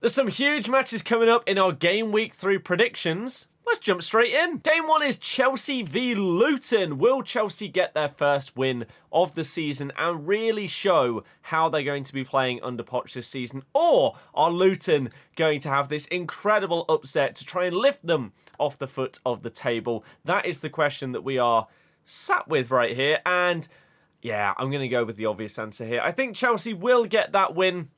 There's some huge matches coming up in our game week 3 predictions. Let's jump straight in. Game 1 is Chelsea v Luton. Will Chelsea get their first win of the season and really show how they're going to be playing under Poch this season? Or are Luton going to have this incredible upset to try and lift them off the foot of the table? That is the question that we are sat with right here. And yeah, I'm going to go with the obvious answer here. I think Chelsea will get that win.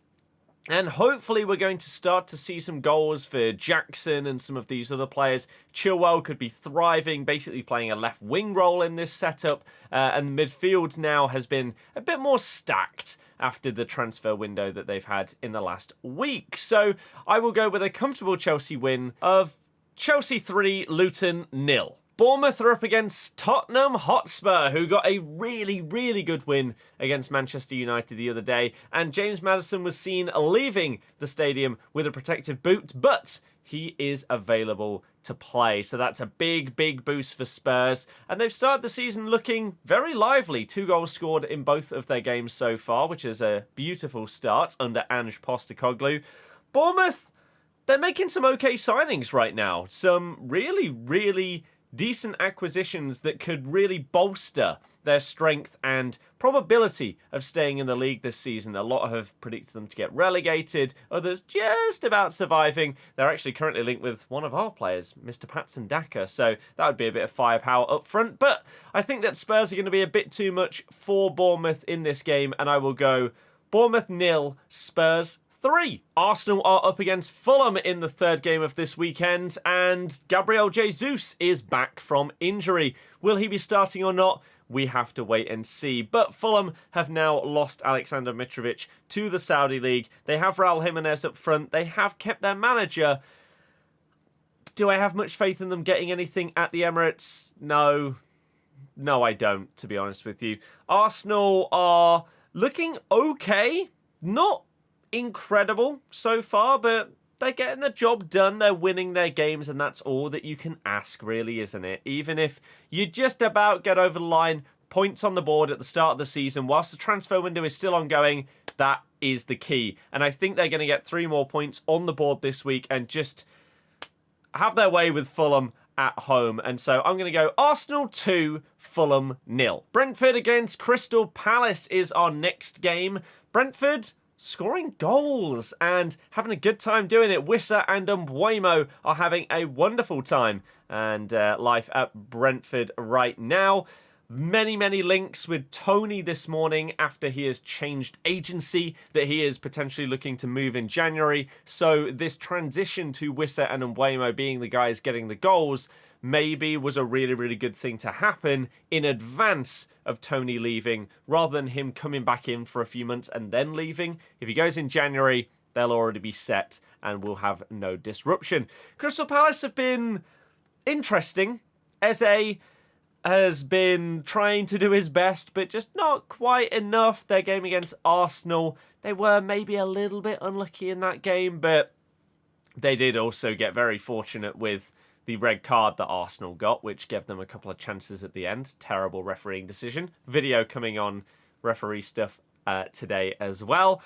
And hopefully we're going to start to see some goals for Jackson and some of these other players. Chilwell could be thriving, basically playing a left wing role in this setup. And the midfield now has been a bit more stacked after the transfer window that they've had in the last week. So I will go with a comfortable Chelsea win of Chelsea 3, Luton 0. Bournemouth are up against Tottenham Hotspur, who got a really, really good win against Manchester United the other day. And James Maddison was seen leaving the stadium with a protective boot, but he is available to play. So that's a big, big boost for Spurs. And they've started the season looking very lively. 2 goals scored in both of their games so far, which is a beautiful start under Ange Postecoglou. Bournemouth, they're making some okay signings right now. Some really, really decent acquisitions that could really bolster their strength and probability of staying in the league this season. A lot have predicted them to get relegated, others just about surviving. They're actually currently linked with one of our players, Mr. Patson Daka, so that would be a bit of firepower up front. But I think that Spurs are going to be a bit too much for Bournemouth in this game, and I will go Bournemouth 0, Spurs 3. Arsenal are up against Fulham in the third game of this weekend, and Gabriel Jesus is back from injury. Will he be starting or not? We have to wait and see. But Fulham have now lost Alexander Mitrovic to the Saudi League. They have Raul Jimenez up front. They have kept their manager. Do I have much faith in them getting anything at the Emirates? No. No, I don't, to be honest with you. Arsenal are looking okay. Not incredible so far, but they're getting the job done. They're winning their games, and that's all that you can ask, really, isn't it? Even if you just about get over the line, points on the board at the start of the season, whilst the transfer window is still ongoing, that is the key. And I think they're going to get 3 more points on the board this week and just have their way with Fulham at home. And so I'm going to go Arsenal 2, Fulham 0. Brentford against Crystal Palace is our next game. Brentford scoring goals and having a good time doing it. Wissa and Mbeumo are having a wonderful time and life at Brentford right now. Many, many links with Tony this morning after he has changed agency, that he is potentially looking to move in January. So this transition to Wissa and Mbeumo being the guys getting the goals maybe was a really, really good thing to happen in advance of Tony leaving, rather than him coming back in for a few months and then leaving. If he goes in January, they'll already be set and we'll have no disruption. Crystal Palace have been interesting. Eze has been trying to do his best, but just not quite enough. Their game against Arsenal, they were maybe a little bit unlucky in that game, but they did also get very fortunate with the red card that Arsenal got, which gave them a couple of chances at the end. Terrible refereeing decision. Video coming on referee stuff today as well.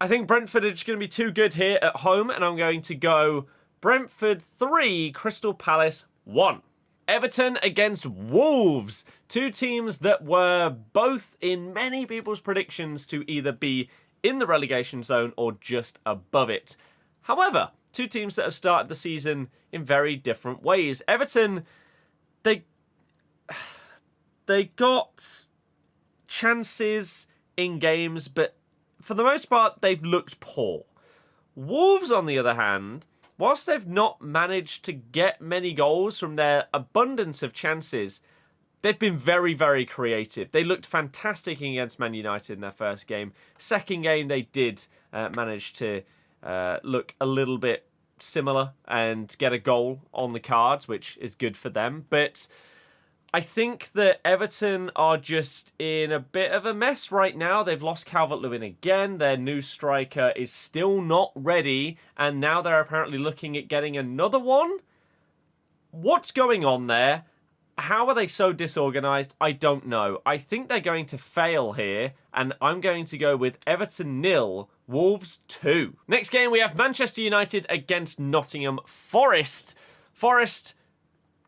I think Brentford are just going to be too good here at home, and I'm going to go Brentford 3, Crystal Palace 1. Everton against Wolves. 2 teams that were both in many people's predictions to either be in the relegation zone or just above it. However, 2 teams that have started the season in very different ways. Everton, they got chances in games, but for the most part, they've looked poor. Wolves, on the other hand, whilst they've not managed to get many goals from their abundance of chances, they've been very, very creative. They looked fantastic against Man United in their first game. Second game, they did manage to look a little bit similar and get a goal on the cards, which is good for them. But I think that Everton are just in a bit of a mess right now. They've lost Calvert-Lewin again. Their new striker is still not ready, and now they're apparently looking at getting another one. What's going on there? How are they so disorganised? I don't know. I think they're going to fail here, and I'm going to go with Everton 0, Wolves 2. Next game, we have Manchester United against Nottingham Forest. Forest,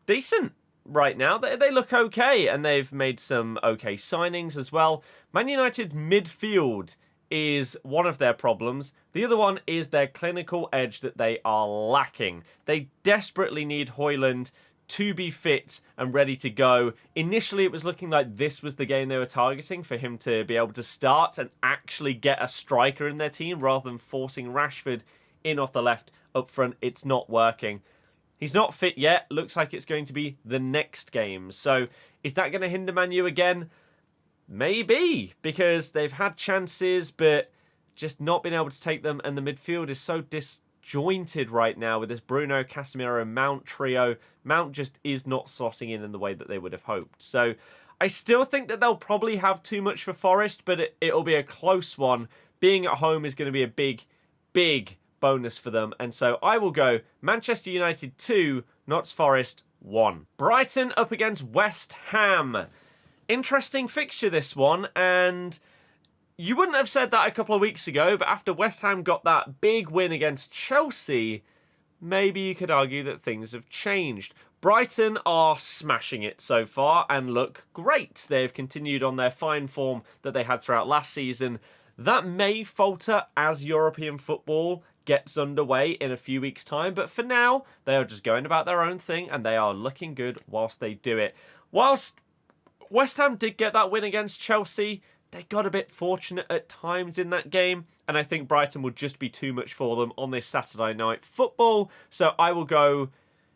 decent right now. They look okay, and they've made some okay signings as well. Man United midfield is one of their problems. The other one is their clinical edge that they are lacking. They desperately need Højlund to be fit and ready to go. Initially, it was looking like this was the game they were targeting for him to be able to start and actually get a striker in their team rather than forcing Rashford in off the left up front. It's not working. He's not fit yet. Looks like it's going to be the next game. So is that going to hinder Man U again? Maybe, because they've had chances, but just not been able to take them. And the midfield is so disjointed right now with this Bruno, Casemiro, Mount trio. Mount just is not slotting in the way that they would have hoped. So I still think that they'll probably have too much for Forest, but it'll be a close one. Being at home is going to be a big, big bonus for them. And so I will go Manchester United 2, Notts Forest 1. Brighton up against West Ham. Interesting fixture, this one, and you wouldn't have said that a couple of weeks ago, but after West Ham got that big win against Chelsea, maybe you could argue that things have changed. Brighton are smashing it so far and look great. They've continued on their fine form that they had throughout last season. That may falter as European football gets underway in a few weeks' time, but for now, they are just going about their own thing, and they are looking good whilst they do it. Whilst West Ham did get that win against Chelsea, they got a bit fortunate at times in that game, and I think Brighton would just be too much for them on this Saturday night football. So I will go,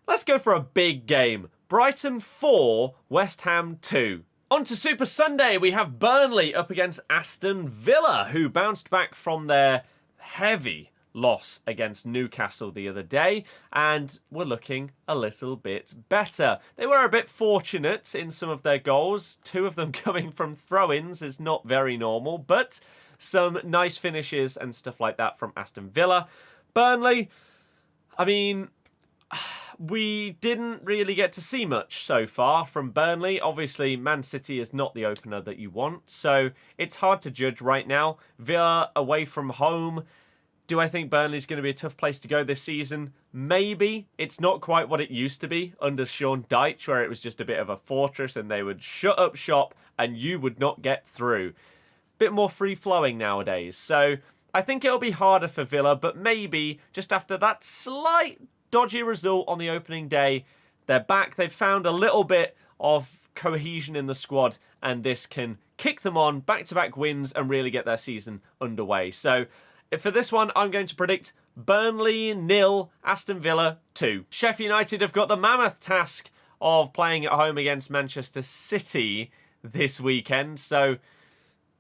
let's go for a big game. Brighton 4, West Ham 2. On to Super Sunday, we have Burnley up against Aston Villa, who bounced back from their heavy loss against Newcastle the other day and were looking a little bit better. They were a bit fortunate in some of their goals. 2 of them coming from throw-ins is not very normal, but some nice finishes and stuff like that from Aston Villa. Burnley, I mean, we didn't really get to see much so far from Burnley. Obviously, Man City is not the opener that you want, so it's hard to judge right now. Villa away from home. Do I think Burnley's going to be a tough place to go this season? Maybe. It's not quite what it used to be under Sean Dyche, where it was just a bit of a fortress and they would shut up shop and you would not get through. Bit more free-flowing nowadays. So I think it'll be harder for Villa, but maybe just after that slight dodgy result on the opening day, they're back. They've found a little bit of cohesion in the squad, and this can kick them on back-to-back wins and really get their season underway. So for this one, I'm going to predict Burnley 0, Aston Villa 2. Sheffield United have got the mammoth task of playing at home against Manchester City this weekend, so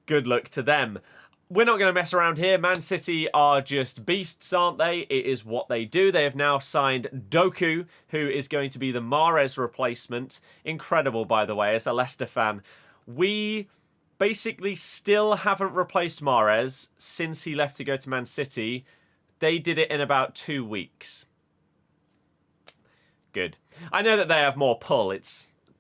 good luck to them. We're not going to mess around here. Man City are just beasts, aren't they? It is what they do. They have now signed Doku, who is going to be the Mahrez replacement. Incredible, by the way, as a Leicester fan. We basically still haven't replaced Mahrez since he left to go to Man City. They did it in about 2 weeks. Good. I know that they have more pull.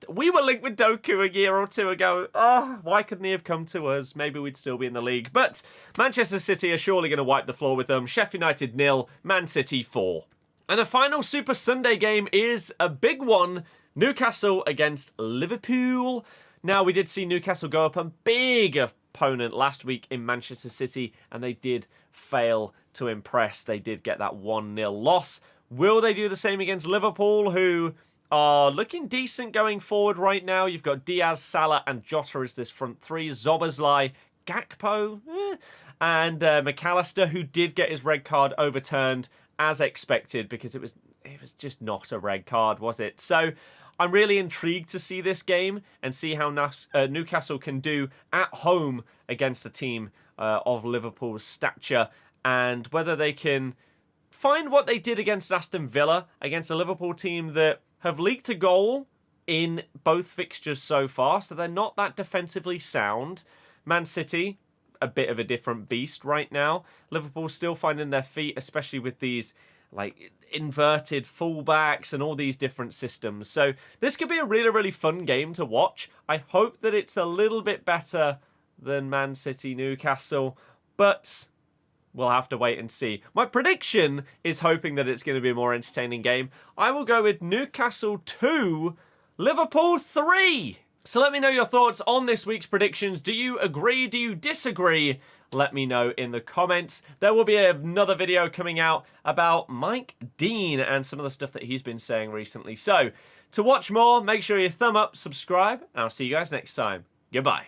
We were linked with Doku a year or 2 ago. Oh, why couldn't he have come to us? Maybe we'd still be in the league. But Manchester City are surely going to wipe the floor with them. Sheffield United 0, Man City 4. And the final Super Sunday game is a big one. Newcastle against Liverpool. Now, we did see Newcastle go up a big opponent last week in Manchester City, and they did fail to impress. They did get that 1-0 loss. Will they do the same against Liverpool, who are looking decent going forward right now? You've got Diaz, Salah, and Jota as this front three. Szoboszlai, Gakpo, and McAllister, who did get his red card overturned as expected because it was just not a red card, was it? So I'm really intrigued to see this game and see how Newcastle can do at home against a team of Liverpool's stature, and whether they can find what they did against Aston Villa, against a Liverpool team that have leaked a goal in both fixtures so far, so they're not that defensively sound. Man City, a bit of a different beast right now. Liverpool still finding their feet, especially with these like inverted fullbacks and all these different systems. So this could be a really, really fun game to watch. I hope that it's a little bit better than Man City Newcastle, but we'll have to wait and see. My prediction is hoping that it's going to be a more entertaining game. I will go with Newcastle 2, Liverpool 3. So let me know your thoughts on this week's predictions. Do you agree? Do you disagree? Let me know in the comments. There will be another video coming out about Mike Dean and some of the stuff that he's been saying recently. So to watch more, make sure you thumb up, subscribe, and I'll see you guys next time. Goodbye.